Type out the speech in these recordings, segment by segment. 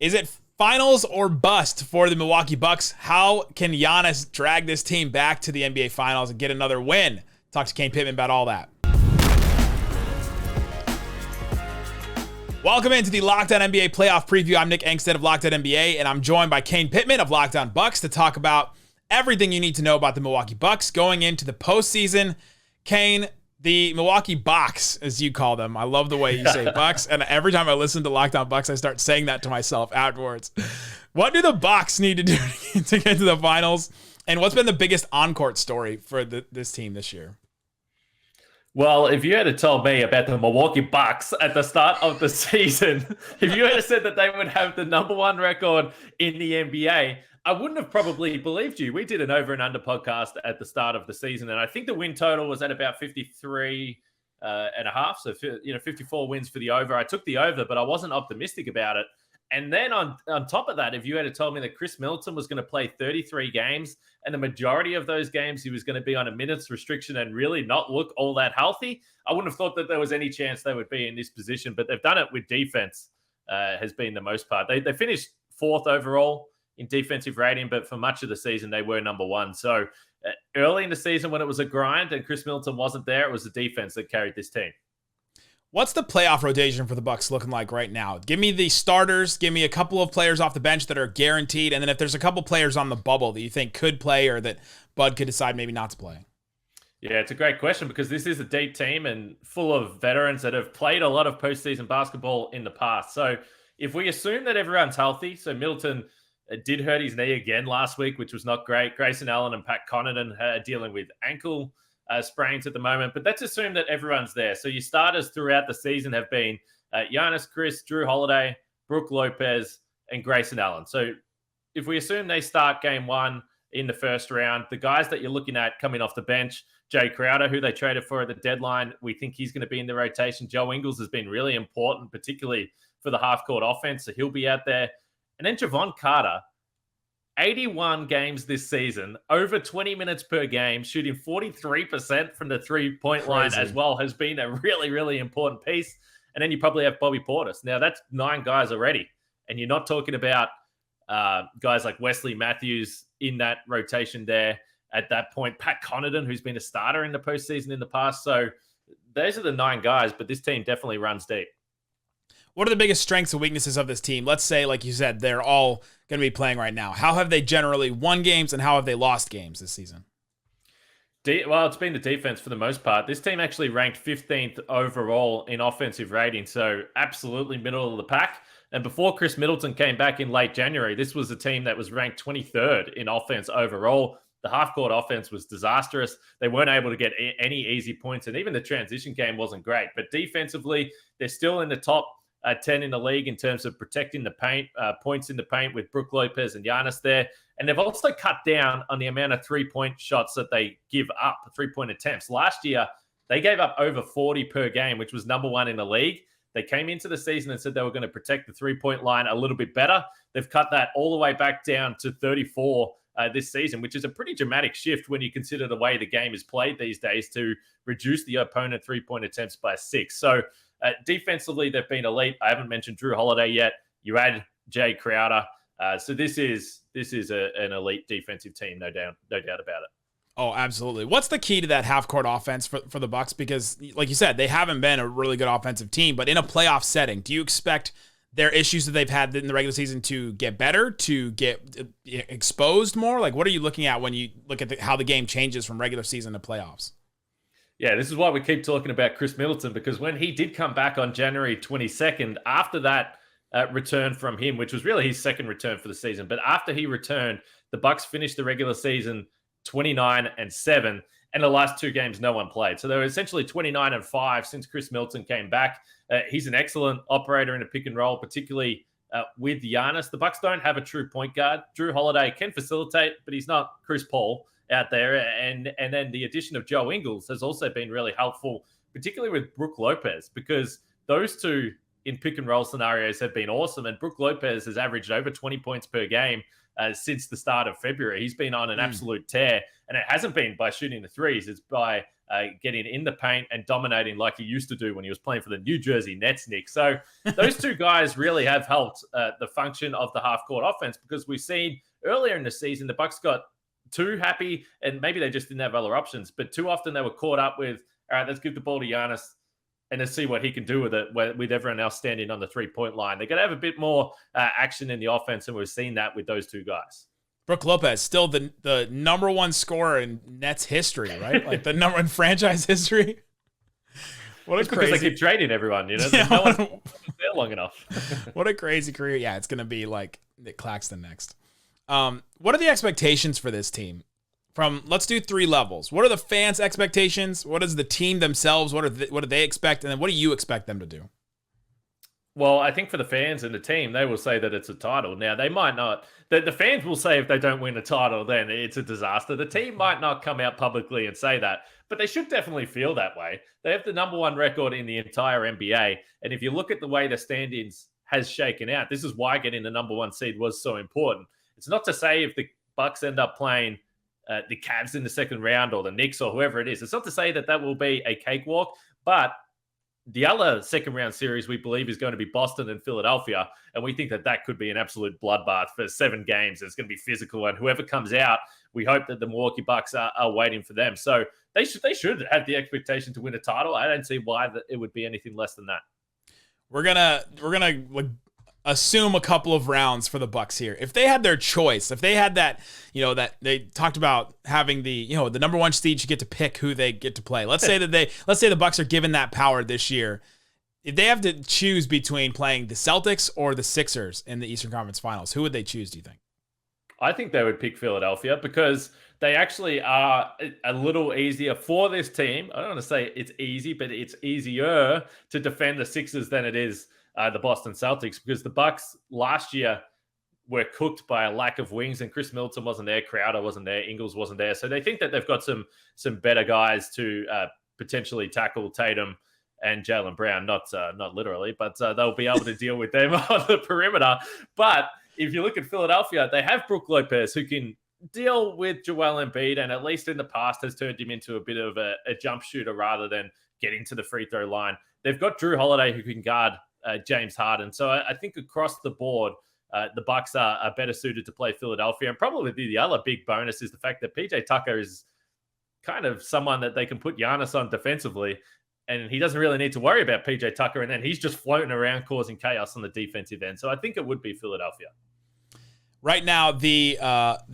Is it finals or bust for the Milwaukee Bucks? How can Giannis drag this team back to the NBA Finals and get another win? Talk to Kane Pittman about all that. Welcome into the Locked On NBA Playoff Preview. I'm Nick Angstead of Locked On NBA, and I'm joined by Kane Pittman of Locked On Bucks to talk about everything you need to know about the Milwaukee Bucks going into the postseason. Kane, the Milwaukee Bucks, as you call them. I love the way you say Bucks, and every time I listen to Locked On Bucks, I start saying that to myself afterwards. What do the Bucks need to do to get to the finals, and what's been the biggest on-court story for this team this year? Well, if you had told me about the Milwaukee Bucks at the start of the season, if you had said that they would have the number one record in the NBA, I wouldn't have probably believed you. We did an over and under podcast at the start of the season, and I think the win total was at about 53 and a half. So, 54 wins for the over. I took the over, but I wasn't optimistic about it. And then on top of that, if you had told me that Khris Middleton was going to play 33 games and the majority of those games he was going to be on a minutes restriction and really not look all that healthy, I wouldn't have thought that there was any chance they would be in this position. But they've done it with defense, has been the most part. They finished fourth overall in defensive rating, but for much of the season, they were number one. So early in the season when it was a grind and Khris Middleton wasn't there, it was the defense that carried this team. What's the playoff rotation for the Bucks looking like right now? Give me the starters. Give me a couple of players off the bench that are guaranteed. And then if there's a couple players on the bubble that you think could play or that Bud could decide maybe not to play. Yeah, it's a great question because this is a deep team and full of veterans that have played a lot of postseason basketball in the past. So if we assume that everyone's healthy, so Middleton did hurt his knee again last week, which was not great. Grayson Allen and Pat Connaughton are dealing with ankle sprains at the moment, but let's assume that everyone's there. So your starters throughout the season have been Giannis, Khris, Jrue Holiday, Brook Lopez, and Grayson Allen. So if we assume they start game one in the first round, the guys that you're looking at coming off the bench, Jay Crowder, who they traded for at the deadline, we think he's going to be in the rotation. Joe Ingles has been really important, particularly for the half-court offense, so he'll be out there. And then Javon Carter, 81 games this season, over 20 minutes per game, shooting 43% from the three-point line as well, has been a really, really important piece. And then you probably have Bobby Portis. Now, that's 9 guys already. And you're not talking about guys like Wesley Matthews in that rotation there at that point. Pat Connaughton, who's been a starter in the postseason in the past. So those are the 9 guys, but this team definitely runs deep. What are the biggest strengths and weaknesses of this team? Let's say, like you said, they're all going to be playing right now. How have they generally won games and how have they lost games this season? Well, it's been the defense for the most part. This team actually ranked 15th overall in offensive rating, so absolutely middle of the pack. And before Khris Middleton came back in late January, this was a team that was ranked 23rd in offense overall. The half-court offense was disastrous. They weren't able to get any easy points, and even the transition game wasn't great. But defensively, they're still in the top 10 in the league in terms of protecting the paint, points in the paint with Brook Lopez and Giannis there. And they've also cut down on the amount of three-point shots that they give up, three-point attempts. Last year, they gave up over 40 per game, which was number one in the league. They came into the season and said they were going to protect the three-point line a little bit better. They've cut that all the way back down to 34 this season, which is a pretty dramatic shift when you consider the way the game is played these days to reduce the opponent three-point attempts by 6. So defensively, they've been elite. I haven't mentioned Jrue Holiday yet. You add Jay Crowder. So this is an elite defensive team, no doubt about it. Oh, absolutely. What's the key to that half-court offense for the Bucks? Because, like you said, they haven't been a really good offensive team, but in a playoff setting, do you expect their issues that they've had in the regular season to get better, to get exposed more? Like, what are you looking at when you look at how the game changes from regular season to playoffs? Yeah, this is why we keep talking about Khris Middleton, because when he did come back on January 22nd, after that return from him, which was really his second return for the season, but after he returned, the Bucks finished the regular season 29-7, and the last 2 games no one played. So they were essentially 29-5 since Khris Middleton came back. He's an excellent operator in a pick and roll, particularly with Giannis. The Bucks don't have a true point guard. Jrue Holiday can facilitate, but he's not Chris Paul out there. And then the addition of Joe Ingles has also been really helpful, particularly with Brook Lopez, because those two in pick and roll scenarios have been awesome. And Brook Lopez has averaged over 20 points per game since the start of February. He's been on an absolute tear, and it hasn't been by shooting the threes. It's by getting in the paint and dominating like he used to do when he was playing for the New Jersey Nets, Nick. So those two guys really have helped the function of the half-court offense, because we've seen earlier in the season the Bucks got too happy, and maybe they just didn't have other options, but too often they were caught up with, all right, let's give the ball to Giannis and let's see what he can do with it with everyone else standing on the three-point line. They're going to have a bit more action in the offense, and we've seen that with those two guys. Brook Lopez, still the number one scorer in Nets history, right? Like the number in franchise history. What a crazy... Because they keep trading everyone, you know? Yeah, no one's there long enough. What a crazy career. Yeah, it's going to be like Nick Claxton next. What are the expectations for this team? Let's do 3 levels. What are the fans' expectations? What is the team themselves? What do they expect? And then what do you expect them to do? Well, I think for the fans and the team, they will say that it's a title. Now, they might not. The fans will say if they don't win a title, then it's a disaster. The team might not come out publicly and say that, but they should definitely feel that way. They have the number 1 record in the entire NBA. And if you look at the way the standings has shaken out, this is why getting the number 1 seed was so important. It's not to say if the Bucks end up playing the Cavs in the second round or the Knicks or whoever it is. It's not to say that will be a cakewalk, but the other second round series we believe is going to be Boston and Philadelphia, and we think that could be an absolute bloodbath for 7 games. It's going to be physical, and whoever comes out, we hope that the Milwaukee Bucks are waiting for them. So they should have the expectation to win a title. I don't see why it would be anything less than that. We're gonna assume a couple of rounds for the Bucks here. If they had their choice, if they had that, that they talked about having the number 1 seed should get to pick who they get to play. Let's say the Bucks are given that power this year. If they have to choose between playing the Celtics or the Sixers in the Eastern Conference Finals, who would they choose, do you think? I think they would pick Philadelphia because they actually are a little easier for this team. I don't want to say it's easy, but it's easier to defend the Sixers than it is the Boston Celtics, because the Bucks last year were cooked by a lack of wings, and Khris Middleton wasn't there, Crowder wasn't there, Ingles wasn't there. So they think that they've got some better guys to potentially tackle Tatum and Jaylen Brown, not literally, but they'll be able to deal with them on the perimeter. But if you look at Philadelphia, they have Brook Lopez, who can deal with Joel Embiid, and at least in the past has turned him into a bit of a jump shooter rather than getting to the free throw line. They've got Jrue Holiday, who can guard James Harden. So I think across the board, the Bucks are better suited to play Philadelphia. And probably the other big bonus is the fact that PJ Tucker is kind of someone that they can put Giannis on defensively, and he doesn't really need to worry about PJ Tucker, and then he's just floating around causing chaos on the defensive end. So I think it would be Philadelphia. Right now, the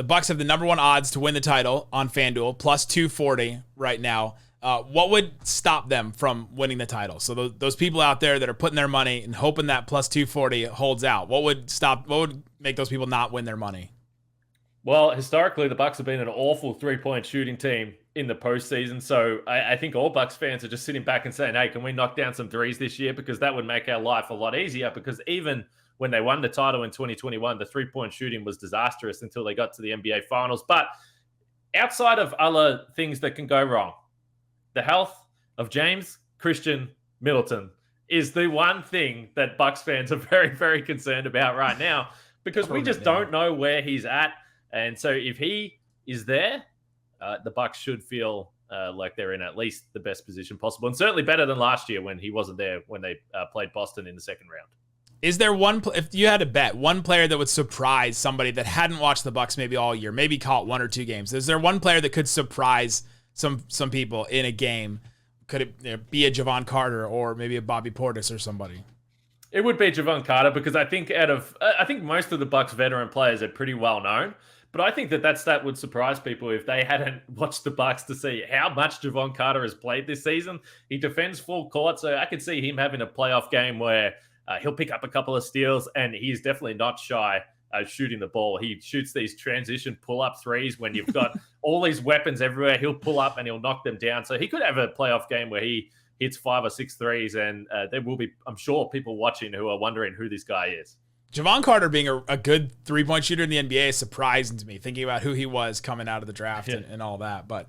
Bucks have the number 1 odds to win the title on FanDuel, plus 240 right now. What would stop them from winning the title? So those people out there that are putting their money and hoping that plus 240 holds out, what would make those people not win their money? Well, historically, the Bucks have been an awful 3-point shooting team in the postseason. So I think all Bucks fans are just sitting back and saying, hey, can we knock down some threes this year? Because that would make our life a lot easier, because even when they won the title in 2021, the 3-point shooting was disastrous until they got to the NBA Finals. But outside of other things that can go wrong, the health of James Christian Middleton is the one thing that Bucks fans are very, very concerned about right now, because we just don't know where he's at. And so if he is there, the Bucks should feel like they're in at least the best position possible, and certainly better than last year when he wasn't there when they played Boston in the second round. Is there if you had to bet one player that would surprise somebody that hadn't watched the Bucks maybe all year, maybe caught 1 or 2 games? Is there one player that could surprise some people in a game? Could it be a Javon Carter or maybe a Bobby Portis or somebody? It would be Javon Carter, because I think most of the Bucks veteran players are pretty well known. But I think that stat would surprise people if they hadn't watched the Bucks to see how much Javon Carter has played this season. He defends full court, so I could see him having a playoff game where he'll pick up a couple of steals, and he's definitely not shy shooting the ball. He shoots these transition pull-up threes when you've got all these weapons everywhere. He'll pull up and he'll knock them down. So he could have a playoff game where he hits 5 or 6 threes, and there will be, I'm sure, people watching who are wondering who this guy is. Javon Carter being a good 3-point shooter in the NBA is surprising to me, thinking about who he was coming out of the draft and all that. But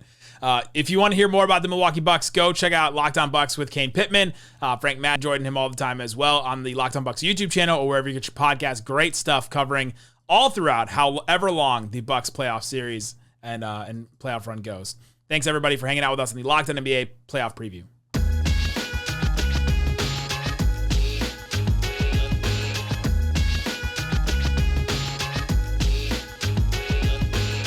if you want to hear more about the Milwaukee Bucks, go check out Locked On Bucks with Kane Pittman. Frank Matt joined him all the time as well on the Locked On Bucks YouTube channel or wherever you get your podcast. Great stuff covering all throughout however long the Bucks playoff series and playoff run goes. Thanks, everybody, for hanging out with us in the Locked On NBA playoff preview.